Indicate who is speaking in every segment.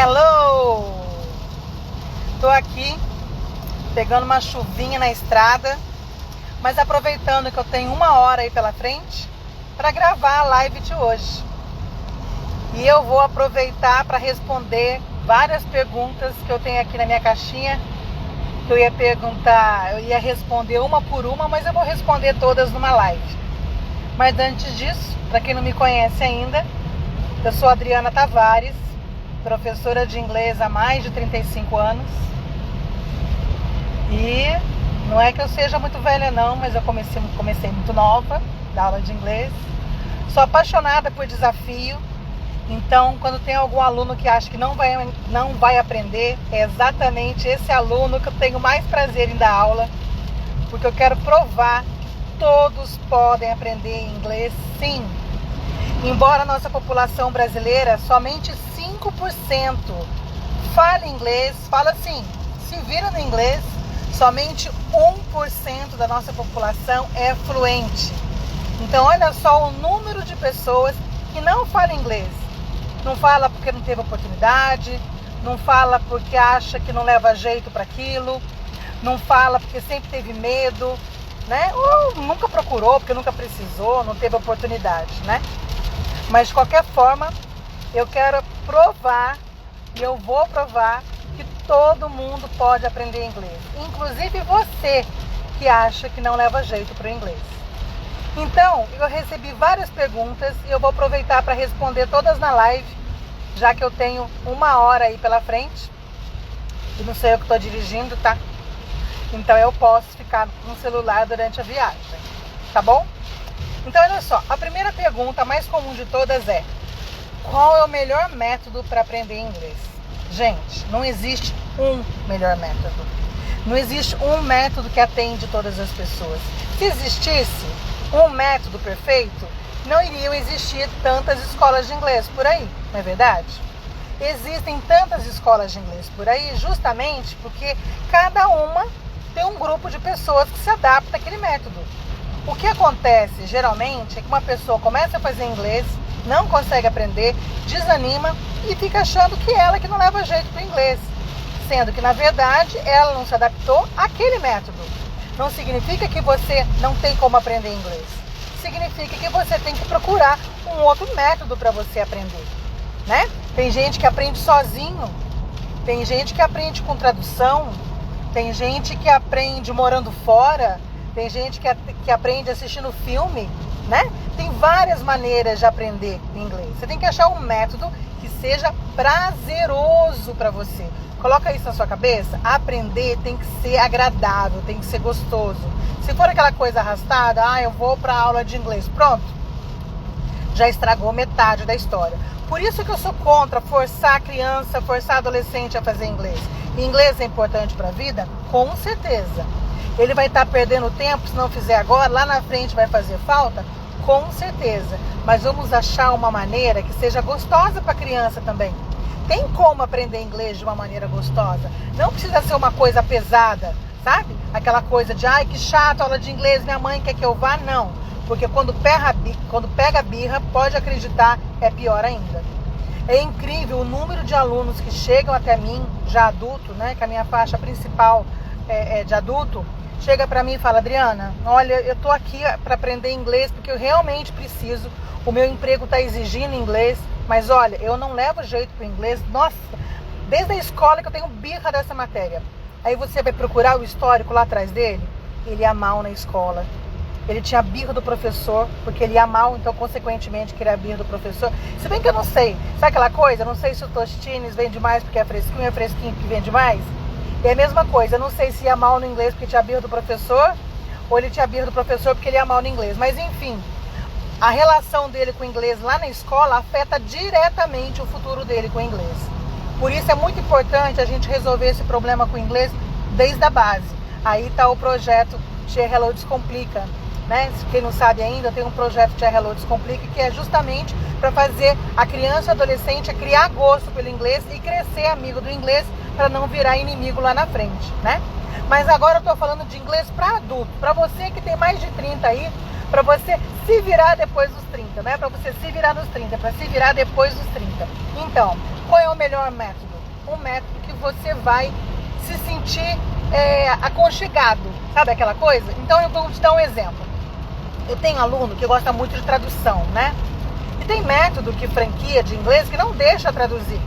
Speaker 1: Hello! Tô aqui pegando uma chuvinha na estrada, mas aproveitando que eu tenho 1 hora aí pela frente para gravar a live de hoje. E eu vou aproveitar para responder várias perguntas que eu tenho aqui na minha caixinha. Que eu ia perguntar, eu ia responder uma por uma, mas eu vou responder todas numa live. Mas antes disso, para quem não me conhece ainda, eu sou Adriana Tavares, professora de inglês há mais de 35 anos. E não é que eu seja muito velha não, mas eu comecei muito nova, da aula de inglês. Sou apaixonada por desafio. Então, quando tem algum aluno que acha que não vai aprender, é exatamente esse aluno que eu tenho mais prazer em dar aula, porque eu quero provar que todos podem aprender inglês, sim. Embora a nossa população brasileira, somente 5% fale inglês, fala assim, se vira no inglês, somente 1% da nossa população é fluente. Então, olha só o número de pessoas que não falam inglês. Não fala porque não teve oportunidade, não fala porque acha que não leva jeito para aquilo, não fala porque sempre teve medo, né? Ou nunca procurou porque nunca precisou, não teve oportunidade, né? Mas de qualquer forma, eu quero provar e eu vou provar que todo mundo pode aprender inglês, inclusive você que acha que não leva jeito para o inglês. Então, eu recebi várias perguntas e eu vou aproveitar para responder todas na live, já que eu tenho 1 hora aí pela frente. E não sei eu que estou dirigindo, tá? Então eu posso ficar no celular durante a viagem, tá bom? Então, olha só, a primeira pergunta, a mais comum de todas é: qual é o melhor método para aprender inglês? Gente, não existe um melhor método. Não existe um método que atende todas as pessoas. Se existisse um método perfeito, não iriam existir tantas escolas de inglês por aí, não é verdade? Existem tantas escolas de inglês por aí justamente porque cada uma tem um grupo de pessoas que se adapta àquele método. O que acontece geralmente é que uma pessoa começa a fazer inglês, não consegue aprender, desanima e fica achando que ela que não leva jeito para o inglês, sendo que na verdade ela não se adaptou àquele método. Não significa que você não tem como aprender inglês. Significa que você tem que procurar um outro método para você aprender, né? Tem gente que aprende sozinho, tem gente que aprende com tradução, tem gente que aprende morando fora, tem gente que aprende assistindo filme, né? Tem várias maneiras de aprender inglês. Você tem que achar um método que seja prazeroso para você. Coloca isso na sua cabeça. Aprender tem que ser agradável, tem que ser gostoso. Se for aquela coisa arrastada, eu vou para aula de inglês, pronto, já estragou metade da história. Por isso que eu sou contra forçar a criança, forçar a adolescente a fazer inglês. Inglês é importante para a vida? Com certeza. Ele vai estar perdendo tempo se não fizer agora, lá na frente vai fazer falta? Com certeza. Mas vamos achar uma maneira que seja gostosa para a criança também. Tem como aprender inglês de uma maneira gostosa. Não precisa ser uma coisa pesada, sabe? Aquela coisa de, que chato, aula de inglês, minha mãe quer que eu vá. Não. Porque quando pega a birra, pode acreditar, é pior ainda. É incrível o número de alunos que chegam até mim, já adulto, né? Que a minha faixa principal é de adulto. Chega pra mim e fala: Adriana, olha, eu tô aqui para aprender inglês porque eu realmente preciso. O meu emprego tá exigindo inglês. Mas olha, eu não levo jeito pro inglês. Nossa, desde a escola que eu tenho birra dessa matéria. Aí você vai procurar o histórico lá atrás dele. Ele ia mal na escola. Ele tinha birra do professor, porque ele ia mal, então consequentemente queria a birra do professor. Se bem que eu não sei. Sabe aquela coisa? Eu não sei se o Tostines vende mais porque é fresquinho que vende mais. É a mesma coisa. Eu não sei se ia mal no inglês porque tinha birra do professor, ou ele tinha birra do professor porque ele ia mal no inglês. Mas enfim, a relação dele com o inglês lá na escola afeta diretamente o futuro dele com o inglês. Por isso é muito importante a gente resolver esse problema com o inglês desde a base. Aí está o projeto Tia Hello Descomplica, né? Quem não sabe ainda, tem um projeto Tia Hello Descomplica que é justamente para fazer a criança e adolescente a criar gosto pelo inglês e crescer amigo do inglês para não virar inimigo lá na frente, né? Mas agora eu estou falando de inglês para adulto, para você que tem mais de 30 aí, para você se virar depois dos 30, né? Para você se virar nos 30, para se virar depois dos 30. Então, qual é o melhor método? um método que você vai se sentir aconchegado, sabe aquela coisa? Então eu vou te dar um exemplo. Eu tenho aluno que gosta muito de tradução, né? E tem método que franquia de inglês que não deixa traduzir.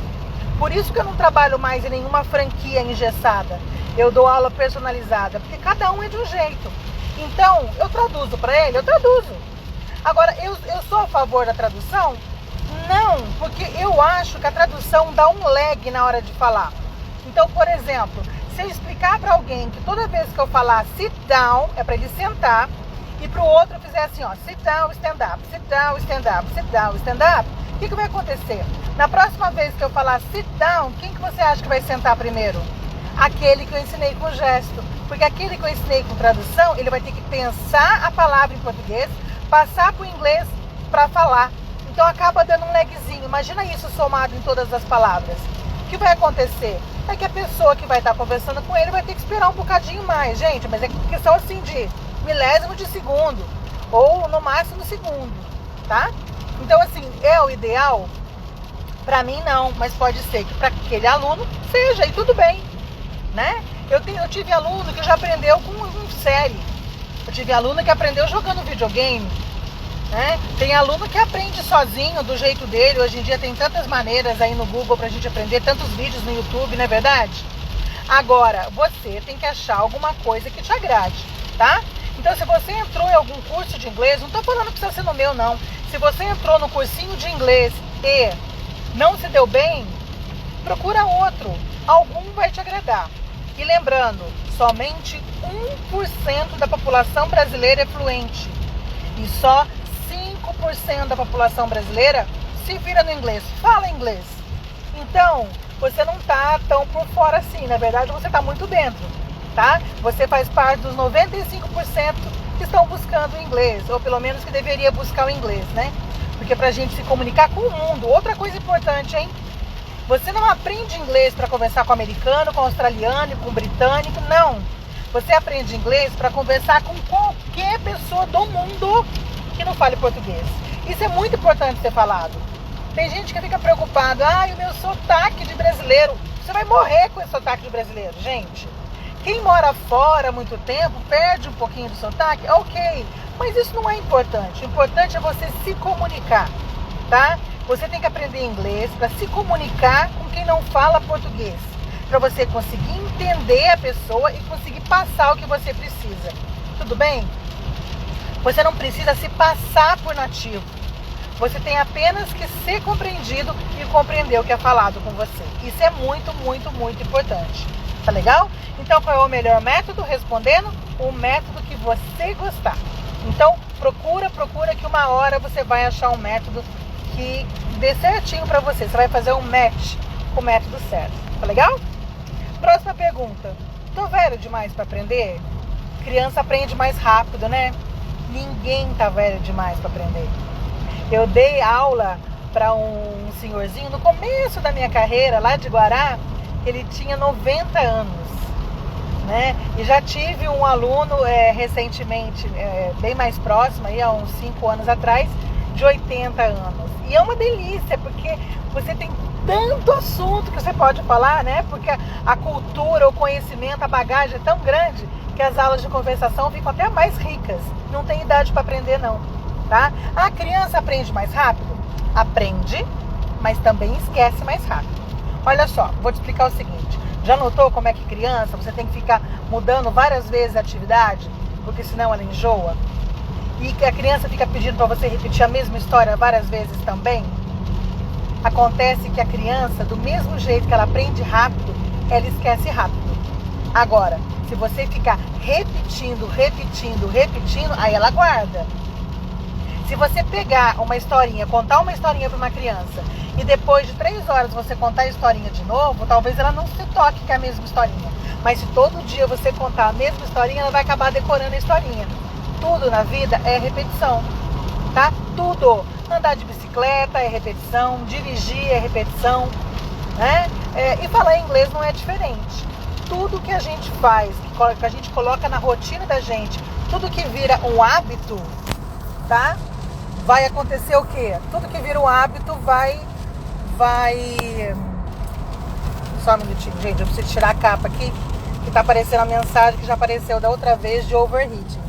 Speaker 1: Por isso que eu não trabalho mais em nenhuma franquia engessada. Eu dou aula personalizada, porque cada um é de um jeito. Então, eu traduzo para ele, eu traduzo. Agora, eu sou a favor da tradução? Não, porque eu acho que a tradução dá um lag na hora de falar. Então, por exemplo, se eu explicar para alguém que toda vez que eu falar sit down, é para ele sentar, e para o outro eu fizer assim, ó, sit down, stand up, sit down, stand up, sit down, stand up, o que vai acontecer? Na próxima vez que eu falar sit down, quem que você acha que vai sentar primeiro? Aquele que eu ensinei com gesto. Porque aquele que eu ensinei com tradução, ele vai ter que pensar a palavra em português, passar para o inglês para falar. Então acaba dando um lagzinho. Imagina isso somado em todas as palavras. O que vai acontecer? É que a pessoa que vai estar conversando com ele vai ter que esperar um bocadinho mais, gente. Mas é questão assim de milésimo de segundo. Ou no máximo segundo, tá? Então assim, é o ideal? Para mim não, mas pode ser que para aquele aluno seja, e tudo bem, né? Eu tive aluno que já aprendeu com série. Eu tive aluno que aprendeu jogando videogame, né? Tem aluno que aprende sozinho, do jeito dele. Hoje em dia tem tantas maneiras aí no Google pra gente aprender, tantos vídeos no YouTube, não é verdade? Agora, você tem que achar alguma coisa que te agrade, tá? Então, se você entrou em algum curso de inglês, não tô falando que precisa ser no meu, não. Se você entrou no cursinho de inglês e não se deu bem, procura outro. Algum vai te agradar. E lembrando, somente 1% da população brasileira é fluente. E só 5% da população brasileira se vira no inglês, fala inglês. Então, você não está tão por fora assim. Na verdade, você está muito dentro, tá? Você faz parte dos 95% que estão buscando o inglês, ou pelo menos que deveria buscar o inglês, né? Porque pra gente se comunicar com o mundo, outra coisa importante, hein? Você não aprende inglês para conversar com o americano, com o australiano, com o britânico, não. Você aprende inglês para conversar com qualquer pessoa do mundo que não fale português. Isso é muito importante ser falado. Tem gente que fica preocupada, o meu sotaque de brasileiro. Você vai morrer com esse sotaque de brasileiro, gente. Quem mora fora há muito tempo perde um pouquinho do sotaque, ok. Mas isso não é importante. O importante é você se comunicar, tá? Você tem que aprender inglês para se comunicar com quem não fala português. Para você conseguir entender a pessoa e conseguir passar o que você precisa. Tudo bem? Você não precisa se passar por nativo. Você tem apenas que ser compreendido e compreender o que é falado com você. Isso é muito, muito, muito importante. Tá legal? Então, qual é o melhor método? Respondendo, o método que você gostar. Então, procura que uma hora você vai achar um método que dê certinho pra você. Você vai fazer um match com o método certo. Tá legal? Próxima pergunta. Tô velho demais pra aprender? Criança aprende mais rápido, né? Ninguém tá velho demais pra aprender. Eu dei aula para um senhorzinho no começo da minha carreira, lá de Guará. Ele tinha 90 anos, né? E já tive um aluno recentemente, bem mais próximo, aí, há uns 5 anos atrás, de 80 anos. E é uma delícia, porque você tem tanto assunto que você pode falar, né? Porque a cultura, o conhecimento, a bagagem é tão grande que as aulas de conversação ficam até mais ricas. Não tem idade para aprender, não, tá? A criança aprende mais rápido? Aprende, mas também esquece mais rápido. Olha só, vou te explicar o seguinte. Já notou como é que criança, você tem que ficar mudando várias vezes a atividade? Porque senão ela enjoa? E que a criança fica pedindo para você repetir a mesma história várias vezes também? Acontece que a criança, do mesmo jeito que ela aprende rápido, ela esquece rápido. Agora, se você ficar repetindo, aí ela guarda. Se você pegar uma historinha, contar uma historinha para uma criança e depois de 3 horas você contar a historinha de novo, talvez ela não se toque que é a mesma historinha. Mas se todo dia você contar a mesma historinha, ela vai acabar decorando a historinha. Tudo na vida é repetição, tá? Tudo. Andar de bicicleta é repetição, dirigir é repetição, né? E falar inglês não é diferente. Tudo que a gente faz, que a gente coloca na rotina da gente, tudo que vira um hábito, tá? Vai acontecer o quê? Tudo que vira um hábito vai Só um minutinho, gente. Eu preciso tirar a capa aqui, que tá aparecendo a mensagem que já apareceu da outra vez de overheating.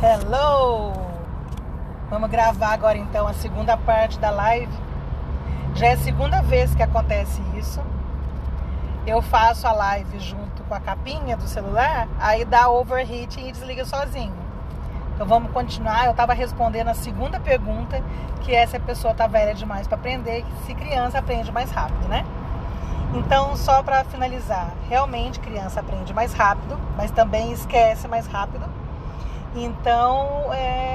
Speaker 1: Hello! Vamos gravar agora então a segunda parte da live. Já é a segunda vez que acontece isso. Eu faço a live junto com a capinha do celular, aí dá overheating e desliga sozinho. Então vamos continuar. Eu estava respondendo a segunda pergunta, que é se a pessoa está velha demais para aprender, se criança aprende mais rápido, né? Então, só para finalizar, realmente criança aprende mais rápido, mas também esquece mais rápido. Então,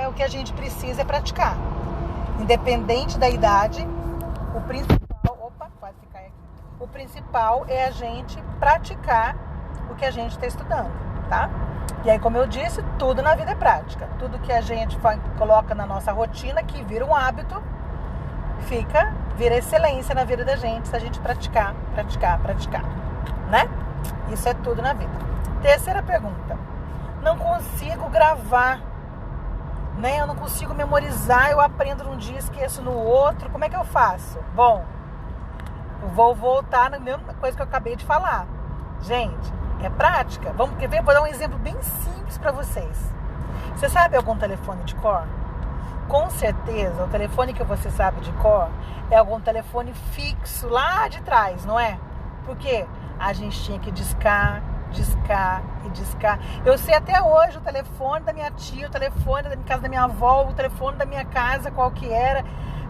Speaker 1: o que a gente precisa é praticar. Independente da idade, o principal é a gente praticar o que a gente está estudando, tá? E aí, como eu disse, tudo na vida é prática. Tudo que a gente coloca na nossa rotina, que vira um hábito, vira excelência na vida da gente, se a gente praticar, né? Isso é tudo na vida. Terceira pergunta. Não consigo gravar, né? Eu não consigo memorizar, eu aprendo num dia, esqueço no outro. Como é que eu faço? Bom, eu vou voltar na mesma coisa que eu acabei de falar. Gente, é prática. Vamos ver? Vou dar um exemplo bem simples para vocês. Você sabe algum telefone de cor? Com certeza, o telefone que você sabe de cor é algum telefone fixo lá de trás, não é? Porque a gente tinha que discar. Eu sei até hoje o telefone da minha tia, o telefone da casa da minha avó, o telefone da minha casa, qual que era,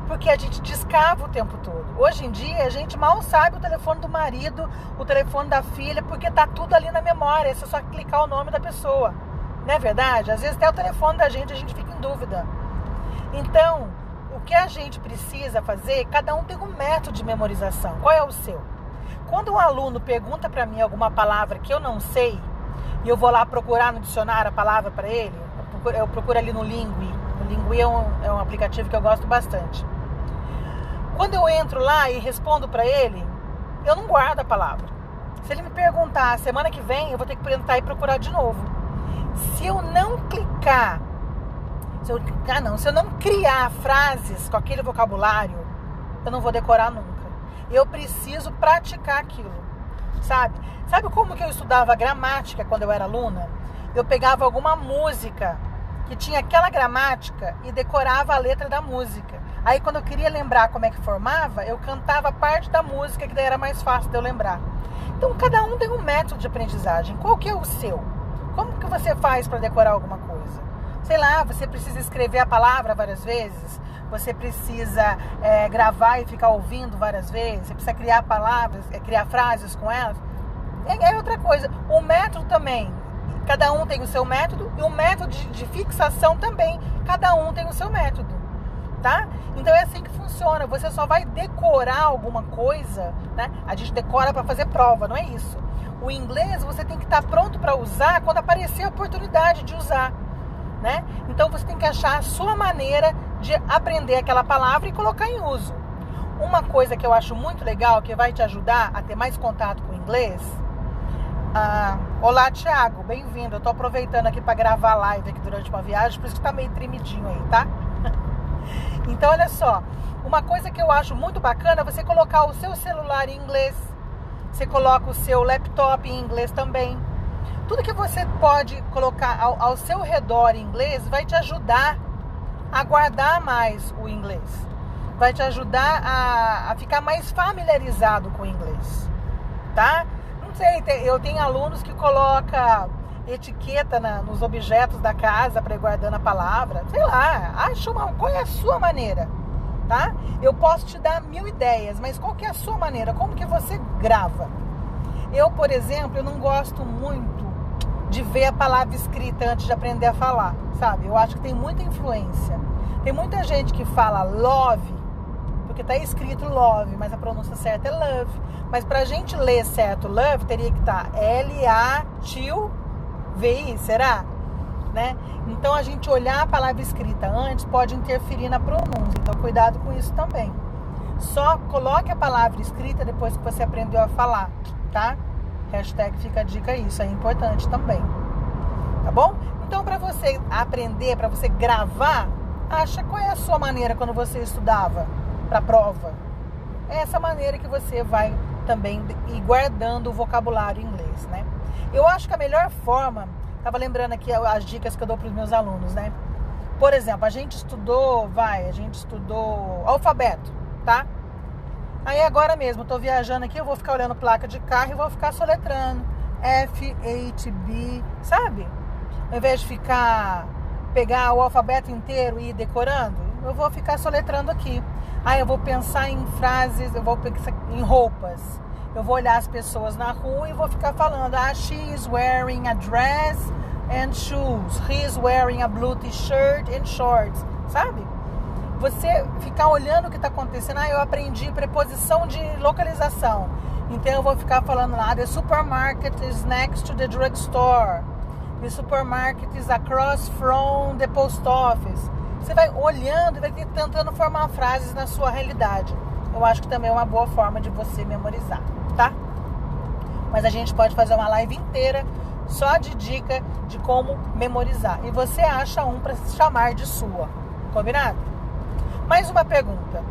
Speaker 1: porque a gente discava o tempo todo. Hoje em dia a gente mal sabe o telefone do marido, o telefone da filha, porque tá tudo ali na memória, é só clicar o nome da pessoa. Não é verdade? Às vezes até o telefone da gente a gente fica em dúvida. Então, o que a gente precisa fazer, cada um tem um método de memorização. Qual é o seu? Quando um aluno pergunta para mim alguma palavra que eu não sei, e eu vou lá procurar no dicionário a palavra para ele, eu procuro ali no Lingui. O Lingui é um aplicativo que eu gosto bastante. Quando eu entro lá e respondo para ele, eu não guardo a palavra. Se ele me perguntar semana que vem, eu vou ter que tentar e procurar de novo. Se eu não criar frases com aquele vocabulário, eu não vou decorar nunca. Eu preciso praticar aquilo, sabe? Sabe como que eu estudava gramática quando eu era aluna? Eu pegava alguma música que tinha aquela gramática e decorava a letra da música. Aí quando eu queria lembrar como é que formava, eu cantava parte da música, que daí era mais fácil de eu lembrar. Então cada um tem um método de aprendizagem. Qual que é o seu? Como que você faz para decorar alguma coisa? Sei lá, você precisa escrever a palavra várias vezes, você precisa gravar e ficar ouvindo várias vezes, você precisa criar palavras, criar frases com elas. É outra coisa. O método também, cada um tem o seu método, e o método de fixação também, cada um tem o seu método, tá? Então é assim que funciona. Você só vai decorar alguma coisa, né? A gente decora para fazer prova, não é isso. O inglês você tem que estar pronto para usar quando aparecer a oportunidade de usar, né? Então você tem que achar a sua maneira de aprender aquela palavra e colocar em uso. Uma coisa que eu acho muito legal, que vai te ajudar a ter mais contato com o inglês. Olá, Thiago, bem-vindo. Eu tô aproveitando aqui para gravar live aqui durante uma viagem, por isso que tá meio tremidinho aí, tá? Então, olha só, uma coisa que eu acho muito bacana é você colocar o seu celular em inglês. Você coloca o seu laptop em inglês também. Tudo que você pode colocar ao seu redor em inglês vai te ajudar a guardar mais o inglês. Vai te ajudar a ficar mais familiarizado com o inglês, tá? Não sei, eu tenho alunos que colocam etiqueta nos objetos da casa para ir guardando a palavra. Sei lá, qual é a sua maneira, tá? Eu posso te dar 1000 ideias, mas qual que é a sua maneira? Como que você grava? Eu, por exemplo, eu não gosto muito de ver a palavra escrita antes de aprender a falar, sabe? Eu acho que tem muita influência. Tem muita gente que fala love, porque tá escrito love, mas a pronúncia certa é love. Mas pra gente ler certo love, teria que estar L-A-T-U-V-I, será? Né? Então a gente olhar a palavra escrita antes pode interferir na pronúncia, então cuidado com isso também. Só coloque a palavra escrita depois que você aprendeu a falar, tá? Hashtag fica a dica, isso é importante também, tá bom? Então para você aprender, para você gravar, acha qual é a sua maneira quando você estudava para prova, é essa maneira que você vai também ir guardando o vocabulário em inglês, né? Eu acho que a melhor forma, estava lembrando aqui as dicas que eu dou para os meus alunos, né? Por exemplo, a gente estudou alfabeto, tá? Aí agora mesmo, eu tô viajando aqui, eu vou ficar olhando placa de carro e vou ficar soletrando. F, H, B, sabe? Ao invés de pegar o alfabeto inteiro e ir decorando, eu vou ficar soletrando aqui. Aí eu vou pensar em frases, eu vou pensar em roupas. Eu vou olhar as pessoas na rua e vou ficar falando, she is wearing a dress and shoes. He is wearing a blue t-shirt and shorts, sabe? Você ficar olhando o que está acontecendo. Eu aprendi preposição de localização. Então eu vou ficar falando lá, the supermarket is next to the drugstore. The supermarket is across from the post office. Você vai olhando e vai tentando formar frases na sua realidade. Eu acho que também é uma boa forma de você memorizar, tá? Mas a gente pode fazer uma live inteira só de dica de como memorizar. E você acha um para se chamar de sua. Combinado? Mais uma pergunta.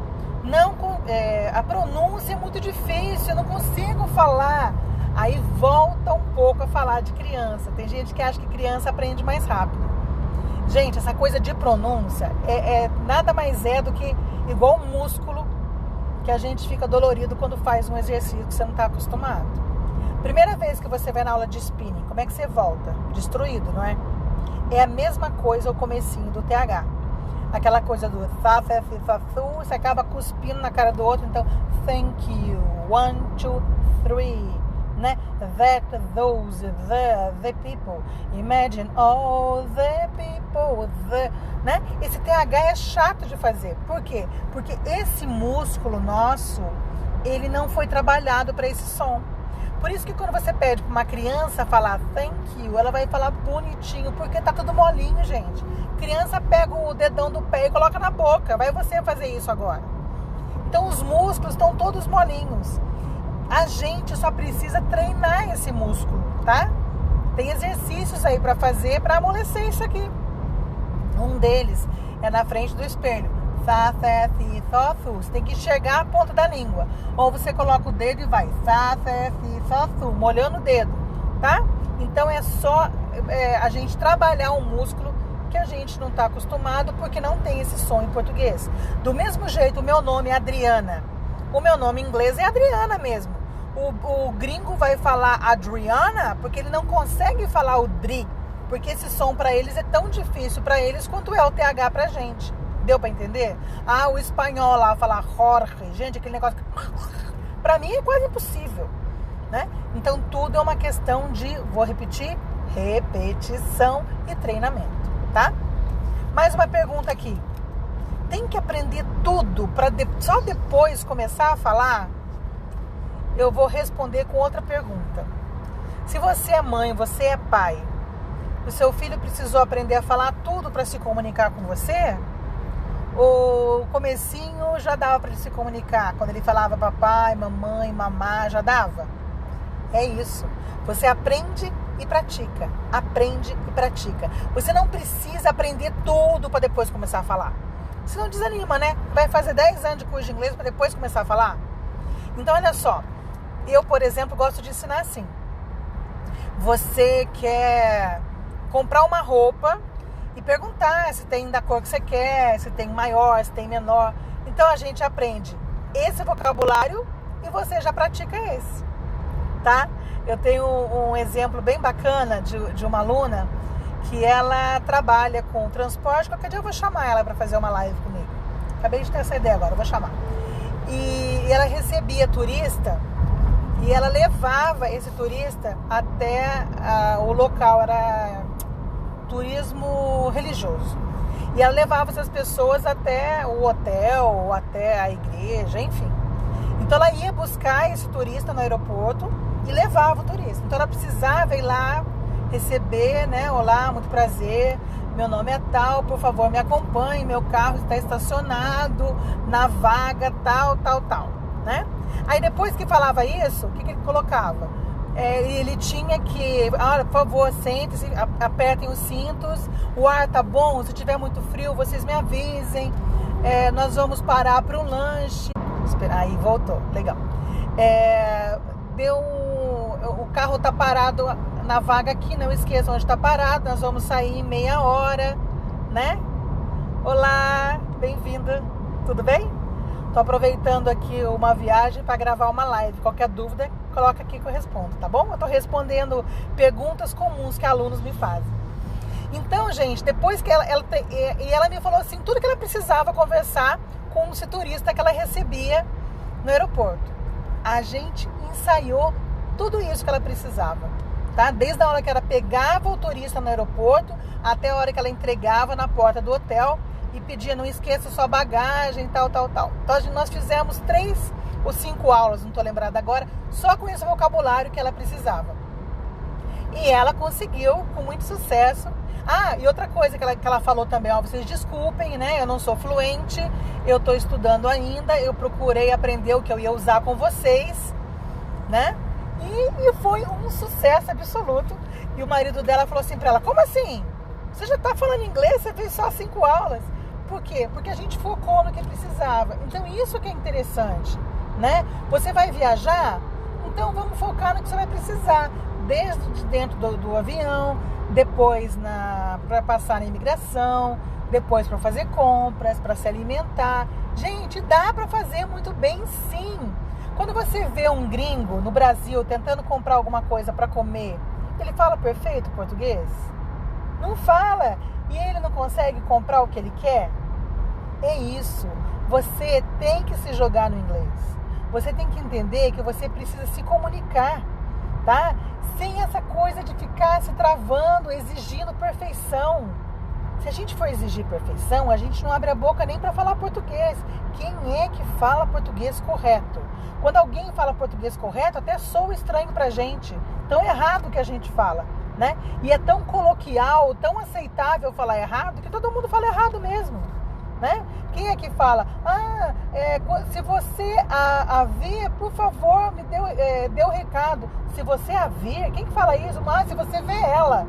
Speaker 1: A pronúncia é muito difícil, eu não consigo falar. Aí volta um pouco a falar de criança. Tem gente que acha que criança aprende mais rápido. Gente, essa coisa de pronúncia nada mais é do que igual um músculo que a gente fica dolorido quando faz um exercício que você não está acostumado. Primeira vez que você vai na aula de spinning, como é que você volta? Destruído, não é? É a mesma coisa o comecinho do TH. Aquela coisa do você acaba cuspindo na cara do outro. Então, thank you, 1, 2, 3, né? That, those, the people, imagine all the people, né? Esse TH é chato de fazer. Por quê? Porque esse músculo nosso, ele não foi trabalhado para esse som. Por isso que quando você pede para uma criança falar thank you, ela vai falar bonitinho, porque tá tudo molinho, gente. Criança pega o dedão do pé e coloca na boca. Vai você fazer isso agora. Então os músculos estão todos molinhos. A gente só precisa treinar esse músculo, tá? Tem exercícios aí para fazer para amolecer isso aqui. Um deles é na frente do espelho. Você tem que enxergar a ponta da língua. Ou você coloca o dedo e vai molhando o dedo, tá? Então é só a gente trabalhar um músculo que a gente não está acostumado porque não tem esse som em português. Do mesmo jeito, o meu nome é Adriana. O meu nome em inglês é Adriana mesmo. O gringo vai falar Adriana porque ele não consegue falar o Dri, porque esse som para eles é tão difícil para eles quanto é o TH pra gente. Deu para entender? O espanhol lá falar Jorge, gente, aquele negócio para mim é quase impossível, né? Então tudo é uma questão de, vou repetir, repetição e treinamento, tá? Mais uma pergunta aqui. Tem que aprender tudo para só depois começar a falar? Eu vou responder com outra pergunta. Se você é mãe, você é pai, o seu filho precisou aprender a falar tudo para se comunicar com você? O comecinho já dava para ele se comunicar? Quando ele falava papai, mamãe, mamá, já dava? É isso. Você aprende e pratica. Aprende e pratica. Você não precisa aprender tudo para depois começar a falar. Você não desanima, né? Vai fazer 10 anos de curso de inglês para depois começar a falar? Então, olha só. Eu, por exemplo, gosto de ensinar assim. Você quer comprar uma roupa e perguntar se tem da cor que você quer, se tem maior, se tem menor. Então, a gente aprende esse vocabulário e você já pratica esse, tá? Eu tenho um exemplo bem bacana de uma aluna que ela trabalha com transporte. Qualquer dia eu vou chamar ela para fazer uma live comigo. Acabei de ter essa ideia agora, eu vou chamar. E ela recebia turista e ela levava esse turista até o local, era turismo religioso. E ela levava essas pessoas até o hotel, até a igreja, enfim. Então ela ia buscar esse turista no aeroporto e levava o turista. Então ela precisava ir lá receber, né? Olá, muito prazer, meu nome é tal, por favor me acompanhe, meu carro está estacionado na vaga tal, né? Aí depois que falava isso, o que ele colocava? Ele tinha que, por favor, sentem-se, apertem os cintos, o ar tá bom, se tiver muito frio, vocês me avisem, nós vamos parar para um lanche. Aí voltou, legal. O carro tá parado na vaga aqui, não esqueça onde tá parado. Nós vamos sair em meia hora, né? Olá, bem-vinda, tudo bem? Tô aproveitando aqui uma viagem para gravar uma live. Qualquer dúvida, coloca aqui que eu respondo, tá bom? Eu tô respondendo perguntas comuns que alunos me fazem. Então, gente, depois que ela me falou assim, tudo que ela precisava conversar com esse turista que ela recebia no aeroporto. A gente ensaiou tudo isso que ela precisava, tá? Desde a hora que ela pegava o turista no aeroporto até a hora que ela entregava na porta do hotel e pedia, não esqueça sua bagagem, tal. Então, nós fizemos 3 ou 5 aulas, não estou lembrada agora, só com esse vocabulário que ela precisava. E ela conseguiu, com muito sucesso. E outra coisa que ela falou também, vocês desculpem, né? Eu não sou fluente, eu estou estudando ainda, eu procurei aprender o que eu ia usar com vocês, né? E foi um sucesso absoluto. E o marido dela falou assim para ela, como assim? Você já está falando inglês, você fez só 5 aulas. Por quê? Porque a gente focou no que precisava. Então isso que é interessante, né? Você vai viajar? Então vamos focar no que você vai precisar. Desde dentro do avião, depois para passar na imigração, depois para fazer compras, para se alimentar. Gente, dá para fazer muito bem sim. Quando você vê um gringo no Brasil tentando comprar alguma coisa para comer, ele fala perfeito português? Não fala. E ele não consegue comprar o que ele quer? É isso. Você tem que se jogar no inglês. Você tem que entender que você precisa se comunicar, tá? Sem essa coisa de ficar se travando, exigindo perfeição. Se a gente for exigir perfeição, a gente não abre a boca nem para falar português. Quem é que fala português correto? Quando alguém fala português correto, até soa estranho pra gente. Tão errado que a gente fala, né? E é tão coloquial, tão aceitável falar errado, que todo mundo fala errado mesmo, né? Quem é que fala, se você a vir, por favor, me dê o recado. Se você a vir, quem que fala isso? Se você vê ela,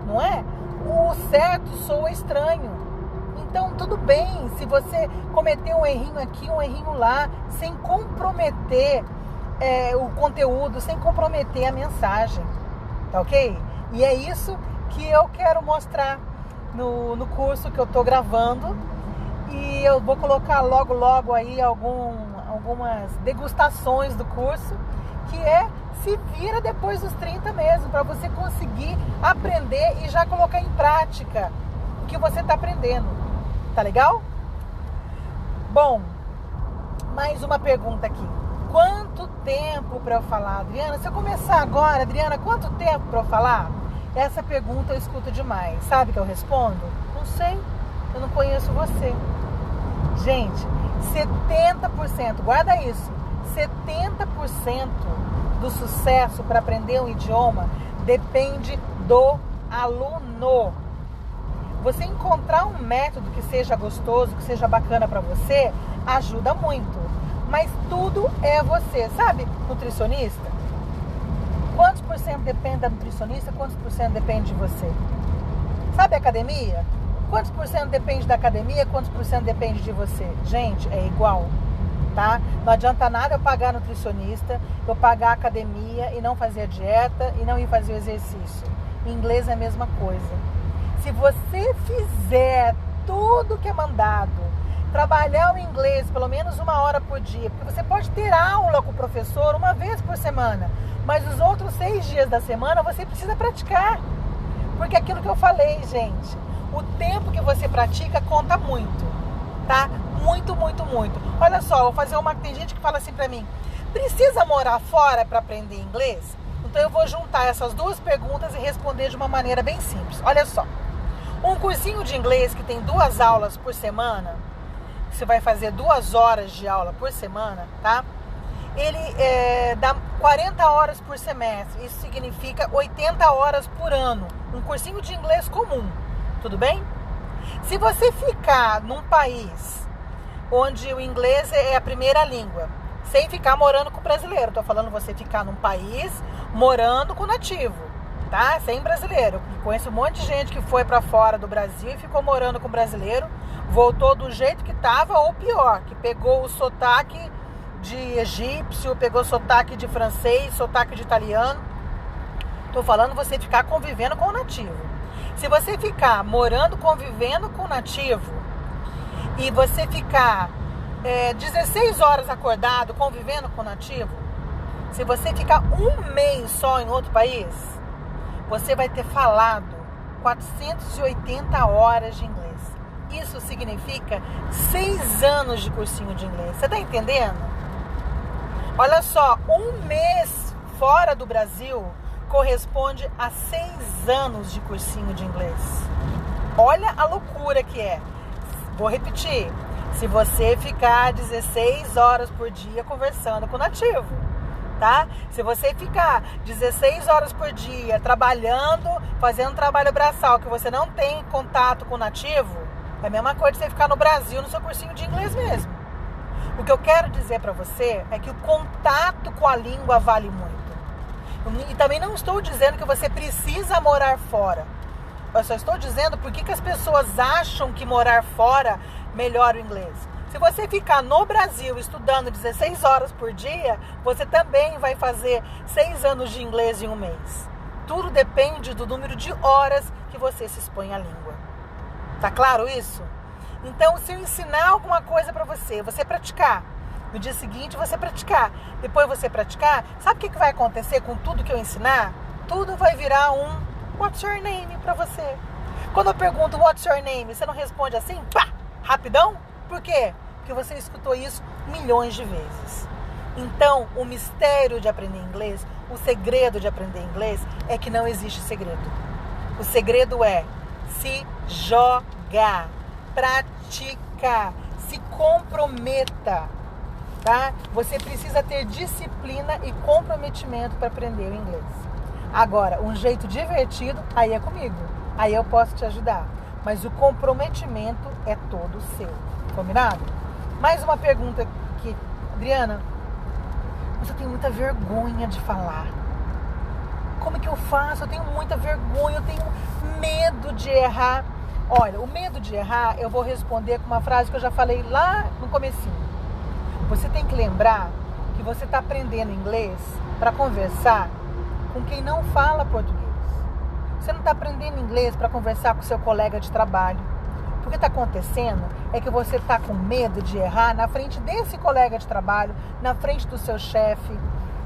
Speaker 1: não é? O certo soa estranho. Então, tudo bem, se você cometer um errinho aqui, um errinho lá, sem comprometer o conteúdo, sem comprometer a mensagem, tá ok? E é isso que eu quero mostrar no curso que eu tô gravando. E eu vou colocar logo aí algumas degustações do curso, que se vira depois dos 30 mesmo, para você conseguir aprender e já colocar em prática o que você está aprendendo. Tá legal? Bom, mais uma pergunta aqui. Quanto tempo para eu falar, Adriana? Se eu começar agora, Adriana, quanto tempo para eu falar? Essa pergunta eu escuto demais. Sabe que eu respondo? Não sei, eu não conheço você. Gente, 70%, guarda isso, 70% do sucesso para aprender um idioma depende do aluno. Você encontrar um método que seja gostoso, que seja bacana para você, ajuda muito. Mas tudo é você, sabe? Nutricionista? Quantos por cento depende da nutricionista, quantos por cento depende de você? Sabe academia? Quantos por cento depende da academia, quantos por cento depende de você? Gente, é igual, tá? Não adianta nada eu pagar nutricionista, eu pagar a academia e não fazer a dieta e não ir fazer o exercício. Em inglês é a mesma coisa. Se você fizer tudo que é mandado, trabalhar o inglês pelo menos 1 hora por dia, porque você pode ter aula com o professor 1 vez por semana, mas os outros 6 dias da semana você precisa praticar. Porque aquilo que eu falei, gente, o tempo que você pratica conta muito, tá? Muito, muito, muito. Olha só, vou fazer tem gente que fala assim pra mim, precisa morar fora para aprender inglês? Então eu vou juntar essas 2 perguntas e responder de uma maneira bem simples. Olha só, um cursinho de inglês que tem 2 aulas por semana, você vai fazer 2 horas de aula por semana, tá? Ele dá 40 horas por semestre, isso significa 80 horas por ano, um cursinho de inglês comum. Tudo bem? Se você ficar num país onde o inglês é a primeira língua, sem ficar morando com brasileiro, tô falando você ficar num país morando com nativo, tá? Sem brasileiro. Eu conheço um monte de gente que foi para fora do Brasil e ficou morando com brasileiro, voltou do jeito que tava ou pior, que pegou o sotaque de egípcio, pegou sotaque de francês, sotaque de italiano. Tô falando você ficar convivendo com o nativo. Se você ficar morando, convivendo com o nativo, e você ficar 16 horas acordado, convivendo com o nativo, se você ficar um mês só em outro país, você vai ter falado 480 horas de inglês. Isso significa 6 anos de cursinho de inglês. Você tá entendendo? Olha só, um mês fora do Brasil corresponde a 6 anos de cursinho de inglês. Olha a loucura que é. Vou repetir. Se você ficar 16 horas por dia conversando com o nativo, tá? Se você ficar 16 horas por dia trabalhando, fazendo trabalho braçal, que você não tem contato com o nativo, é a mesma coisa de você ficar no Brasil no seu cursinho de inglês mesmo. O que eu quero dizer para você é que o contato com a língua vale muito. E também não estou dizendo que você precisa morar fora. Eu só estou dizendo por que as pessoas acham que morar fora melhora o inglês. Se você ficar no Brasil estudando 16 horas por dia, você também vai fazer 6 anos de inglês em um mês. Tudo depende do número de horas que você se expõe à língua. Tá claro isso? Então, se eu ensinar alguma coisa para você praticar, no dia seguinte você praticar, depois você praticar, sabe o que vai acontecer com tudo que eu ensinar? Tudo vai virar um What's your name para você. Quando eu pergunto What's your name, você não responde assim, pá, rapidão? Por quê? Porque você escutou isso milhões de vezes. Então, o mistério de aprender inglês, o segredo de aprender inglês é que não existe segredo. O segredo é se jogar, praticar, se comprometa, tá? Você precisa ter disciplina e comprometimento para aprender o inglês. Agora, um jeito divertido, aí é comigo. Aí eu posso te ajudar. Mas o comprometimento é todo seu. Combinado? Mais uma pergunta aqui. Adriana, mas eu tenho muita vergonha de falar. Como é que eu faço? Eu tenho muita vergonha, eu tenho medo de errar. Olha, o medo de errar, eu vou responder com uma frase que eu já falei lá no comecinho. Você tem que lembrar que você está aprendendo inglês para conversar com quem não fala português. Você não está aprendendo inglês para conversar com seu colega de trabalho. O que está acontecendo é que você está com medo de errar na frente desse colega de trabalho, na frente do seu chefe,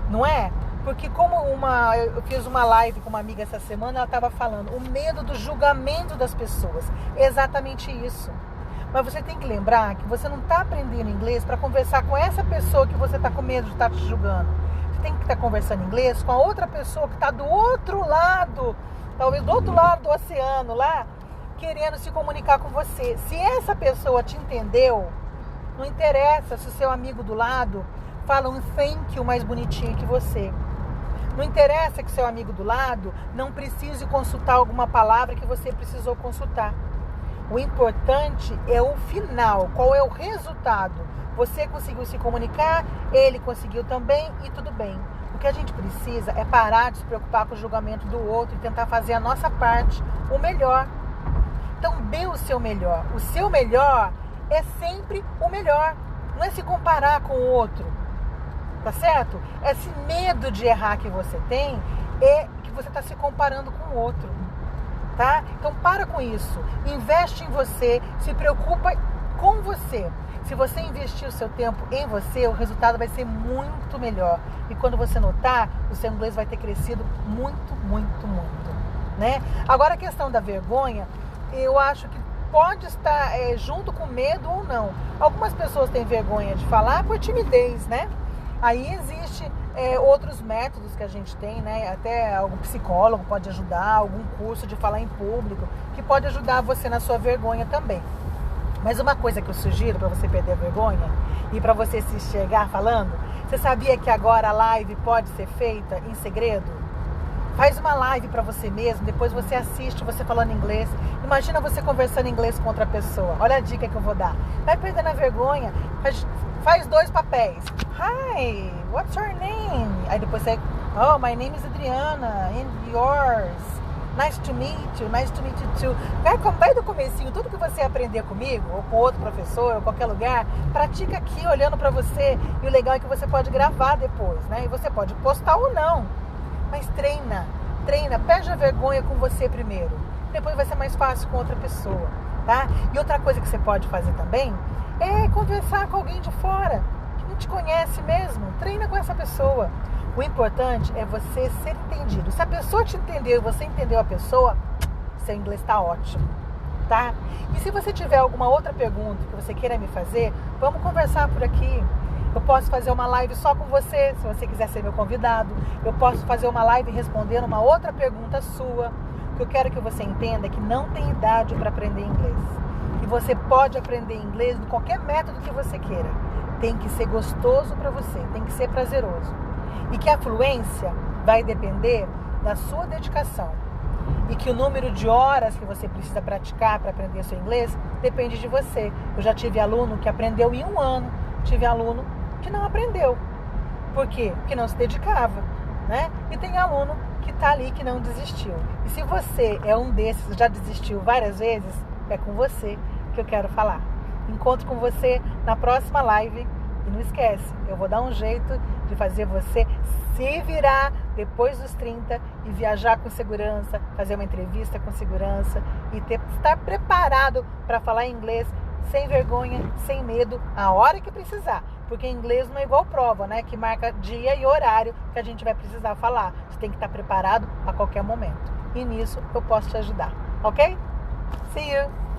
Speaker 1: não é? Porque eu fiz uma live com uma amiga essa semana, ela estava falando o medo do julgamento das pessoas. É exatamente isso. Mas você tem que lembrar que você não está aprendendo inglês para conversar com essa pessoa que você está com medo de estar te julgando. Você tem que estar conversando inglês com a outra pessoa que está do outro lado, talvez do outro lado do oceano lá, querendo se comunicar com você. Se essa pessoa te entendeu, não interessa se o seu amigo do lado fala um thank you mais bonitinho que você. Não interessa que seu amigo do lado não precise consultar alguma palavra que você precisou consultar. O importante é o final, qual é o resultado. Você conseguiu se comunicar, ele conseguiu também e tudo bem. O que a gente precisa é parar de se preocupar com o julgamento do outro e tentar fazer a nossa parte, o melhor. Então dê o seu melhor. O seu melhor é sempre o melhor. Não é se comparar com o outro. Tá certo? Esse medo de errar que você tem é que você está se comparando com o outro. Tá? Então para com isso. Investe em você. Se preocupa com você. Se você investir o seu tempo em você, o resultado vai ser muito melhor. E quando você notar, o seu inglês vai ter crescido muito, muito, muito. Né? Agora a questão da vergonha, eu acho que pode estar junto com medo ou não. Algumas pessoas têm vergonha de falar por timidez, né? Aí existe outros métodos que a gente tem, né? Até algum psicólogo pode ajudar, algum curso de falar em público, que pode ajudar você na sua vergonha também. Mas uma coisa que eu sugiro para você perder a vergonha e para você se enxergar falando, você sabia que agora a live pode ser feita em segredo? Faz uma live para você mesmo, depois você assiste você falando inglês. Imagina você conversando inglês com outra pessoa. Olha a dica que eu vou dar. Vai perdendo a vergonha, faz 2 papéis. Hi, what's your name? Aí depois você, oh, my name is Adriana, and yours? Nice to meet you too. Vai do comecinho, tudo que você aprender comigo, ou com outro professor, ou qualquer lugar, pratica aqui, olhando pra você. E o legal é que você pode gravar depois, né? E você pode postar ou não. Mas treina, perde a vergonha com você primeiro. Depois vai ser mais fácil com outra pessoa, tá? E outra coisa que você pode fazer também é conversar com alguém de fora, que não te conhece mesmo. Treina com essa pessoa. O importante é você ser entendido. Se a pessoa te entendeu e você entendeu a pessoa, seu inglês está ótimo, tá? E se você tiver alguma outra pergunta que você queira me fazer, vamos conversar por aqui. Eu posso fazer uma live só com você, se você quiser ser meu convidado. Eu posso fazer uma live respondendo uma outra pergunta sua. O que eu quero que você entenda é que não tem idade para aprender inglês. E você pode aprender inglês de qualquer método que você queira. Tem que ser gostoso para você, tem que ser prazeroso. E que a fluência vai depender da sua dedicação. E que o número de horas que você precisa praticar para aprender seu inglês depende de você. Eu já tive aluno que aprendeu em 1 ano, tive aluno que não aprendeu. Por quê? Porque não se dedicava, né? E tem aluno que está ali, que não desistiu. E se você é um desses, já desistiu várias vezes, é com você que eu quero falar. Encontro com você na próxima live. E não esquece, eu vou dar um jeito de fazer você se virar depois dos 30 e viajar com segurança, fazer uma entrevista com segurança e estar preparado para falar inglês sem vergonha, sem medo, a hora que precisar. Porque inglês não é igual prova, né? Que marca dia e horário que a gente vai precisar falar. Você tem que estar preparado a qualquer momento. E nisso eu posso te ajudar, ok? See you!